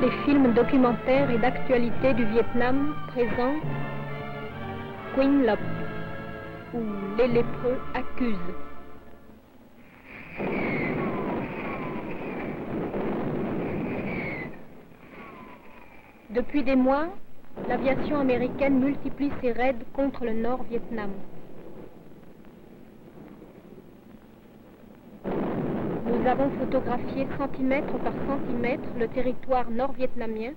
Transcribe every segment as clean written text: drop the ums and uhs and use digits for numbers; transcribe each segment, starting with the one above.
des films documentaires et d'actualité du Vietnam présente Queen Lop, où les lépreux accusent. Depuis des mois, l'aviation américaine multiplie ses raids contre le Nord-Vietnam. Nous avons photographié centimètre par centimètre le territoire nord-vietnamien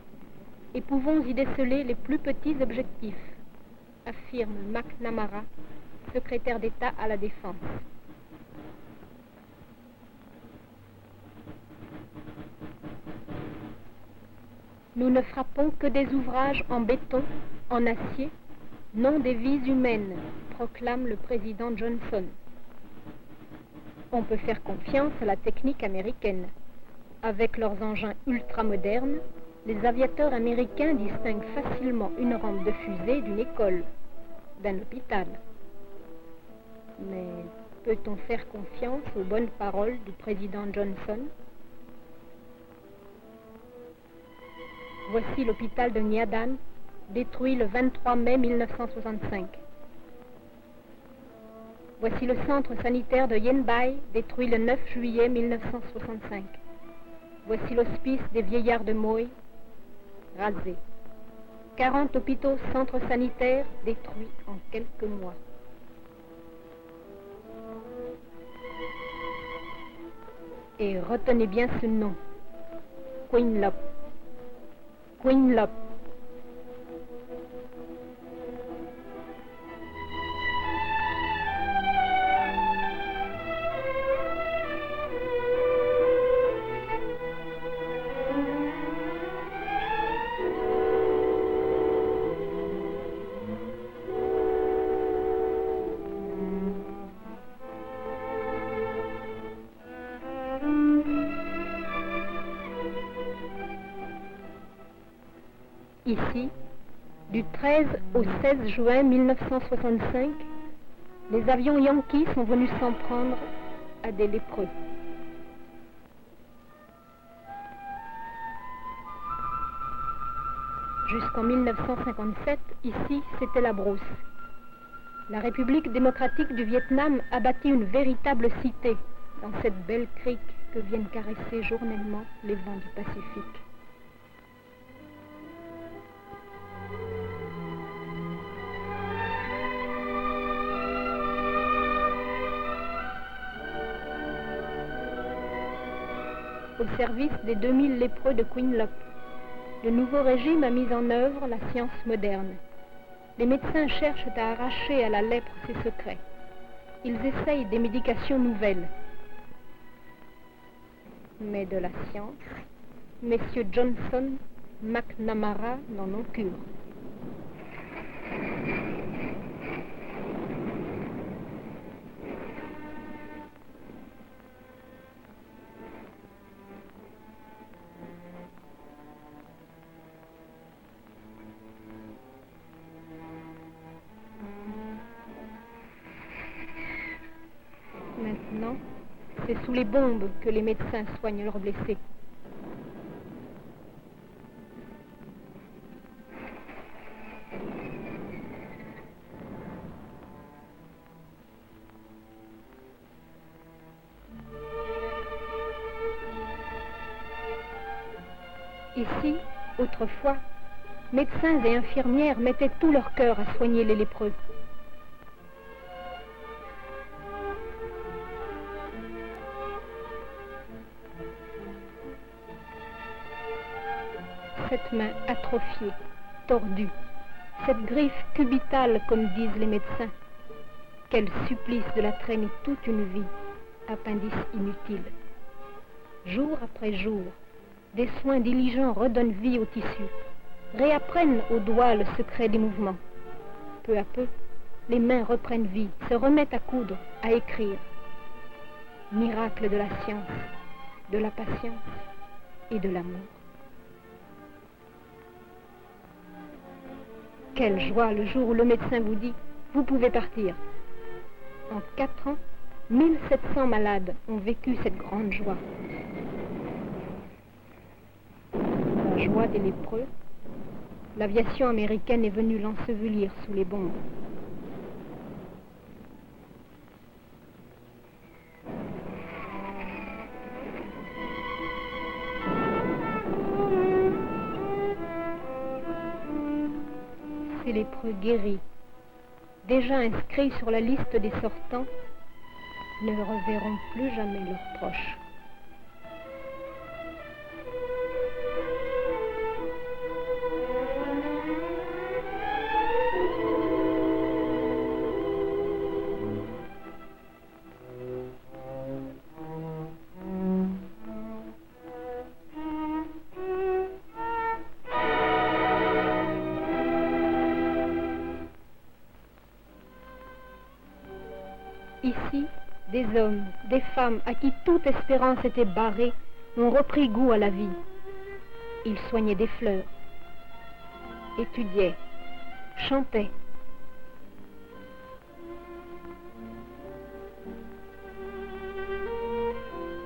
et pouvons y déceler les plus petits objectifs, affirme McNamara, secrétaire d'État à la Défense. Nous ne frappons que des ouvrages en béton, en acier, non des vies humaines, proclame le président Johnson. On peut faire confiance à la technique américaine. Avec leurs engins ultramodernes, les aviateurs américains distinguent facilement une rampe de fusée d'une école, d'un hôpital. Mais peut-on faire confiance aux bonnes paroles du président Johnson ? Voici l'hôpital de Nha Dan, détruit le 23 mai 1965. Voici le centre sanitaire de Yen Bai, détruit le 9 juillet 1965. Voici l'hospice des vieillards de Moi, rasé. 40 hôpitaux, centres sanitaires détruits en quelques mois. Et retenez bien ce nom, Queen Lop. Queen Lop. Ici, du 13 au 16 juin 1965, les avions Yankees sont venus s'en prendre à des lépreux. Jusqu'en 1957, ici, c'était la brousse. La République démocratique du Vietnam a bâti une véritable cité dans cette belle crique que viennent caresser journellement les vents du Pacifique. Au service des 2000 lépreux de Queen Lop, le nouveau régime a mis en œuvre la science moderne. Les médecins cherchent à arracher à la lèpre ses secrets. Ils essayent des médications nouvelles. Mais de la science, messieurs Johnson, McNamara n'en ont cure. Maintenant, c'est sous les bombes que les médecins soignent leurs blessés. Ici, autrefois, médecins et infirmières mettaient tout leur cœur à soigner les lépreux. Cette main atrophiée, tordue, cette griffe cubitale comme disent les médecins. Quel supplice de la traîner toute une vie, appendice inutile. Jour après jour, des soins diligents redonnent vie au tissu, réapprennent au doigt le secret des mouvements. Peu à peu, les mains reprennent vie, se remettent à coudre, à écrire. Miracle de la science, de la patience et de l'amour. Quelle joie le jour où le médecin vous dit « Vous pouvez partir ». En 4 ans, 1700 malades ont vécu cette grande joie. la joie des lépreux, l'aviation américaine est venue l'ensevelir sous les bombes. Ces lépreux guéris, déjà inscrits sur la liste des sortants, ne reverront plus jamais leurs proches. Ici, des hommes, des femmes à qui toute espérance était barrée ont repris goût à la vie. Ils soignaient des fleurs, étudiaient, chantaient.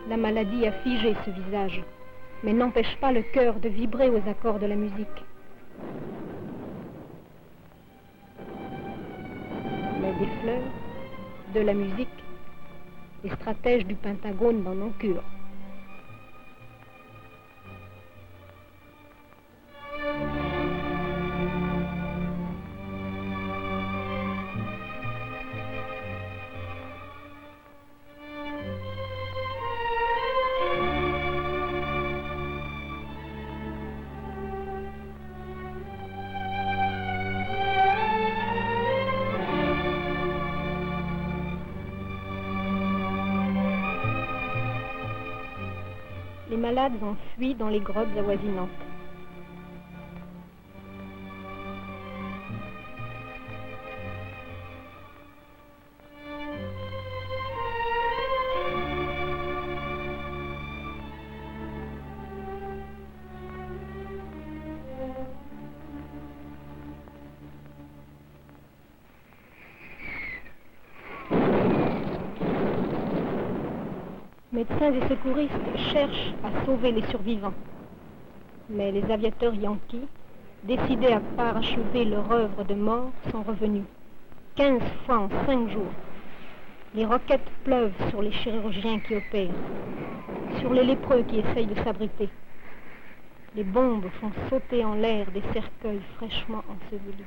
La maladie a figé ce visage, mais n'empêche pas le cœur de vibrer aux accords de la musique. Mais des fleurs, de la musique, les stratèges du Pentagone n'en ont cure. Les malades ont fui dans les grottes avoisinantes. Médecins et secouristes cherchent à sauver les survivants. Mais les aviateurs yankees, décidés à parachever leur œuvre de mort, sont revenus. 15 fois en 5 jours. Les roquettes pleuvent sur les chirurgiens qui opèrent, sur les lépreux qui essayent de s'abriter. Les bombes font sauter en l'air des cercueils fraîchement ensevelis.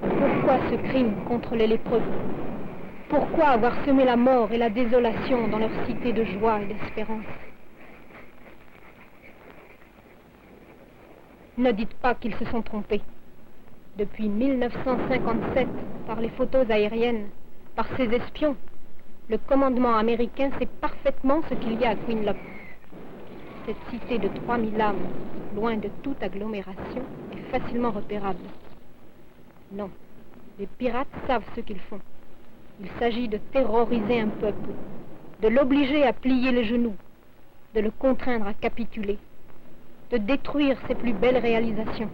Pourquoi ce crime contre les lépreux? Pourquoi avoir semé la mort et la désolation dans leur cité de joie et d'espérance? Ne dites pas qu'ils se sont trompés. Depuis 1957, par les photos aériennes, par ces espions, le commandement américain sait parfaitement ce qu'il y a à Quinlop. Cette cité de 3000 âmes, loin de toute agglomération, est facilement repérable. Non. Les pirates savent ce qu'ils font. Il s'agit de terroriser un peuple, de l'obliger à plier les genoux, de le contraindre à capituler, de détruire ses plus belles réalisations.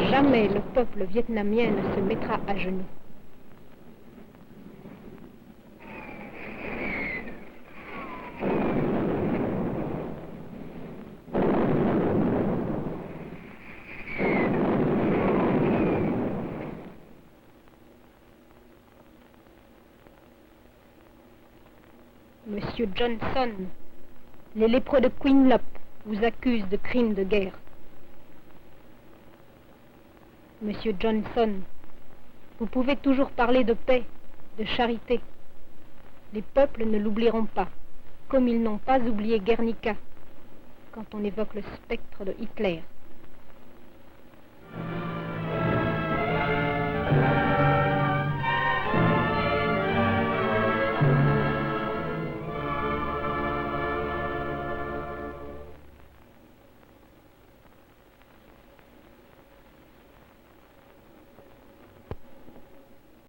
Jamais le peuple vietnamien ne se mettra à genoux. Monsieur Johnson, les lépreux de Quinlop vous accusent de crimes de guerre. Monsieur Johnson, vous pouvez toujours parler de paix, de charité. Les peuples ne l'oublieront pas, comme ils n'ont pas oublié Guernica quand on évoque le spectre de Hitler.